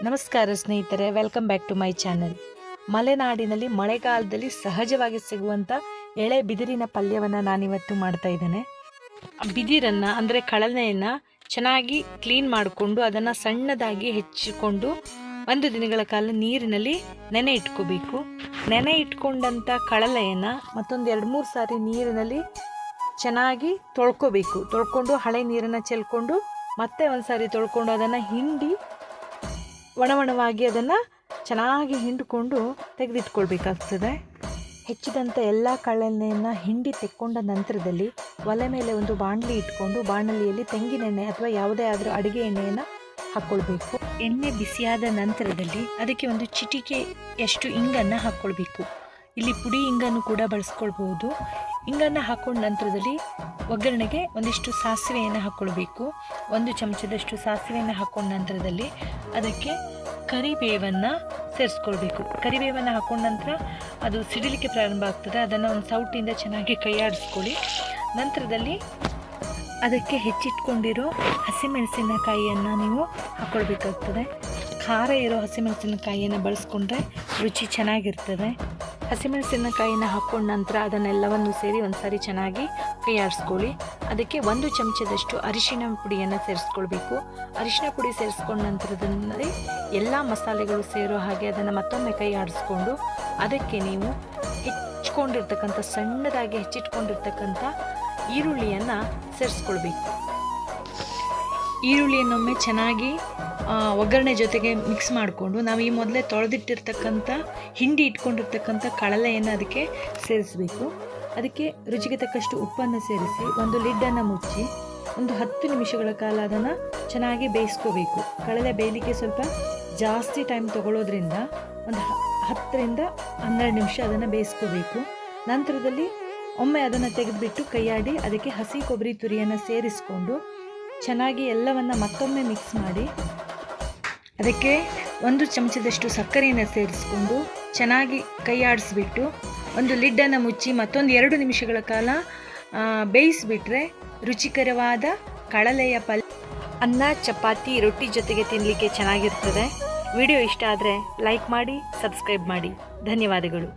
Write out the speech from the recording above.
ನಮಸ್ಕಾರ ಸ್ನೇಹಿತರೆ, welcome back to my channel. ಮಲೆನಾಡಿನಲ್ಲಿ ಮಳೆಗಾಲದಲ್ಲಿ ಸಹಜವಾಗಿ ಸಿಗುವಂಥ ಎಳೆ ಬಿದಿರಿನ ಪಲ್ಯವನ್ನು ನಾನಿವತ್ತು ಮಾಡ್ತಾ ಇದ್ದೇನೆ. ಬಿದಿರನ್ನು ಅಂದರೆ ಕಳಲೆಯನ್ನು ಚೆನ್ನಾಗಿ ಕ್ಲೀನ್ ಮಾಡಿಕೊಂಡು ಅದನ್ನು ಸಣ್ಣದಾಗಿ ಹೆಚ್ಚಿಕೊಂಡು 1 ದಿನಗಳ ಕಾಲ ನೀರಿನಲ್ಲಿ ನೆನೆ ಇಟ್ಕೋಬೇಕು. ನೆನೆ ಇಟ್ಕೊಂಡಂಥ ಕಳಲೆಯನ್ನು ಮತ್ತೊಂದು 2-3 ಸಾರಿ ನೀರಿನಲ್ಲಿ ಚೆನ್ನಾಗಿ ತೊಳ್ಕೊಂಡು ಹಳೆ ನೀರನ್ನು ಚೆಲ್ಕೊಂಡು ಮತ್ತೆ ಒಂದು ಸಾರಿ ತೊಳ್ಕೊಂಡು ಅದನ್ನು ಹಿಂಡಿ ಒಣವಾಗಿ ಅದನ್ನು ಚೆನ್ನಾಗಿ ಹಿಂಡಿಕೊಂಡು ತೆಗೆದಿಟ್ಕೊಳ್ಬೇಕಾಗ್ತದೆ. ಹೆಚ್ಚಿದಂಥ ಎಲ್ಲ ಕಳಲೆಯನ್ನು ಹಿಂಡಿ ತೆಕ್ಕೊಂಡ ನಂತರದಲ್ಲಿ ಒಲೆ ಮೇಲೆ ಒಂದು ಬಾಣಲಿ ಇಟ್ಕೊಂಡು ಬಾಣಲಿಯಲ್ಲಿ ತೆಂಗಿನೆಣ್ಣೆ ಅಥವಾ ಯಾವುದೇ ಆದರೂ ಅಡುಗೆ ಎಣ್ಣೆಯನ್ನು ಹಾಕ್ಕೊಳ್ಬೇಕು. ಎಣ್ಣೆ ಬಿಸಿಯಾದ ನಂತರದಲ್ಲಿ ಅದಕ್ಕೆ ಒಂದು ಚಿಟಿಕೆಯಷ್ಟು ಇಂಗನ್ನು ಹಾಕ್ಕೊಳ್ಬೇಕು. ಇಲ್ಲಿ ಪುಡಿ ಇಂಗನ್ನು ಕೂಡ ಬಳಸ್ಕೊಳ್ಬೋದು. ಇಂಗನ್ನು ಹಾಕ್ಕೊಂಡ ನಂತರದಲ್ಲಿ ಒಗ್ಗರಣೆಗೆ ಒಂದಿಷ್ಟು ಸಾಸಿವೆಯನ್ನು ಹಾಕ್ಕೊಳ್ಬೇಕು. 1 ಚಮಚದಷ್ಟು ಸಾಸಿವೆಯನ್ನು ಹಾಕ್ಕೊಂಡ ನಂತರದಲ್ಲಿ ಅದಕ್ಕೆ ಕರಿಬೇವನ್ನು ಸೇರಿಸ್ಕೊಳ್ಬೇಕು. ಕರಿಬೇವನ್ನು ಹಾಕ್ಕೊಂಡ ನಂತರ ಅದು ಸಿಡಿಲಿಕ್ಕೆ ಪ್ರಾರಂಭ ಆಗ್ತದೆ. ಅದನ್ನು ಒಂದು ಸೌಟಿಂದ ಚೆನ್ನಾಗಿ ಕೈಯಾಡಿಸ್ಕೊಳ್ಳಿ. ನಂತರದಲ್ಲಿ ಅದಕ್ಕೆ ಹೆಚ್ಚಿಟ್ಕೊಂಡಿರೋ ಹಸಿಮೆಣಸಿನಕಾಯಿಯನ್ನು ನೀವು ಹಾಕ್ಕೊಳ್ಬೇಕಾಗ್ತದೆ. ಖಾರ ಇರೋ ಹಸಿಮೆಣಸಿನಕಾಯಿಯನ್ನು ಬಳಸ್ಕೊಂಡ್ರೆ ರುಚಿ ಚೆನ್ನಾಗಿರ್ತದೆ. ಹಸಿಮೆಣಸಿನಕಾಯಿನ ಹಾಕ್ಕೊಂಡ ನಂತರ ಅದನ್ನೆಲ್ಲವನ್ನು ಸೇರಿ ಒಂದು ಸಾರಿ ಚೆನ್ನಾಗಿ ಕೈಯಾಡಿಸ್ಕೊಳ್ಳಿ. ಅದಕ್ಕೆ 1 ಚಮಚದಷ್ಟು ಅರಿಶಿಣ ಪುಡಿಯನ್ನು ಸೇರಿಸ್ಕೊಳ್ಬೇಕು. ಅರಿಶಿಣ ಪುಡಿ ಸೇರಿಸ್ಕೊಂಡ ನಂತರದಲ್ಲಿ ಎಲ್ಲ ಮಸಾಲೆಗಳು ಸೇರೋ ಹಾಗೆ ಅದನ್ನು ಮತ್ತೊಮ್ಮೆ ಕೈ ಆಡಿಸ್ಕೊಂಡು ಅದಕ್ಕೆ ನೀವು ಸಣ್ಣದಾಗಿ ಹೆಚ್ಚಿಟ್ಕೊಂಡಿರ್ತಕ್ಕಂಥ ಈರುಳ್ಳಿಯನ್ನು ಸೇರಿಸ್ಕೊಳ್ಬೇಕು. ಈರುಳ್ಳಿಯನ್ನೊಮ್ಮೆ ಚೆನ್ನಾಗಿ ಒಗ್ಗರಣೆ ಜೊತೆಗೆ ಮಿಕ್ಸ್ ಮಾಡಿಕೊಂಡು ನಾವು ಈ ಮೊದಲೇ ತೊಳೆದಿಟ್ಟಿರ್ತಕ್ಕಂಥ ಹಿಂಡಿ ಇಟ್ಕೊಂಡಿರ್ತಕ್ಕಂಥ ಕಳಲೆಯನ್ನು ಅದಕ್ಕೆ ಸೇರಿಸಬೇಕು. ಅದಕ್ಕೆ ರುಚಿಗೆ ತಕ್ಕಷ್ಟು ಉಪ್ಪನ್ನು ಸೇರಿಸಿ ಒಂದು ಲಿಡ್ಡನ್ನು ಮುಚ್ಚಿ ಒಂದು 10 ನಿಮಿಷಗಳ ಕಾಲ ಅದನ್ನು ಚೆನ್ನಾಗಿ ಬೇಯಿಸ್ಕೋಬೇಕು. ಕಳಲೆ ಬೇಯಲಿಕ್ಕೆ ಸ್ವಲ್ಪ ಜಾಸ್ತಿ ಟೈಮ್ ತಗೊಳ್ಳೋದ್ರಿಂದ ಒಂದು 10ರಿಂದ 12 ನಿಮಿಷ ಅದನ್ನು ಬೇಯಿಸ್ಕೋಬೇಕು. ನಂತರದಲ್ಲಿ ಒಮ್ಮೆ ಅದನ್ನು ತೆಗೆದುಬಿಟ್ಟು ಕೈಯಾಡಿ ಅದಕ್ಕೆ ಹಸಿ ಕೊಬ್ಬರಿ ತುರಿಯನ್ನು ಸೇರಿಸ್ಕೊಂಡು ಚೆನ್ನಾಗಿ ಎಲ್ಲವನ್ನು ಮತ್ತೊಮ್ಮೆ ಮಿಕ್ಸ್ ಮಾಡಿ ಅದಕ್ಕೆ 1 ಚಮಚದಷ್ಟು ಸಕ್ಕರೆಯನ್ನು ಸೇರಿಸ್ಕೊಂಡು ಚೆನ್ನಾಗಿ ಕೈಯಾಡಿಸ್ಬಿಟ್ಟು ಒಂದು ಲಿಡ್ಡನ್ನು ಮುಚ್ಚಿ ಮತ್ತೊಂದು 2 ನಿಮಿಷಗಳ ಕಾಲ ಬೇಯಿಸಿಬಿಟ್ರೆ ರುಚಿಕರವಾದ ಕಳಲೆಯ ಪಲ್ಯ ಅನ್ನ, ಚಪಾತಿ, ರೊಟ್ಟಿ ಜೊತೆಗೆ ತಿನ್ನಲಿಕ್ಕೆ ಚೆನ್ನಾಗಿರ್ತದೆ. ವಿಡಿಯೋ ಇಷ್ಟ ಆದರೆ ಲೈಕ್ ಮಾಡಿ, ಸಬ್ಸ್ಕ್ರೈಬ್ ಮಾಡಿ. ಧನ್ಯವಾದಗಳು.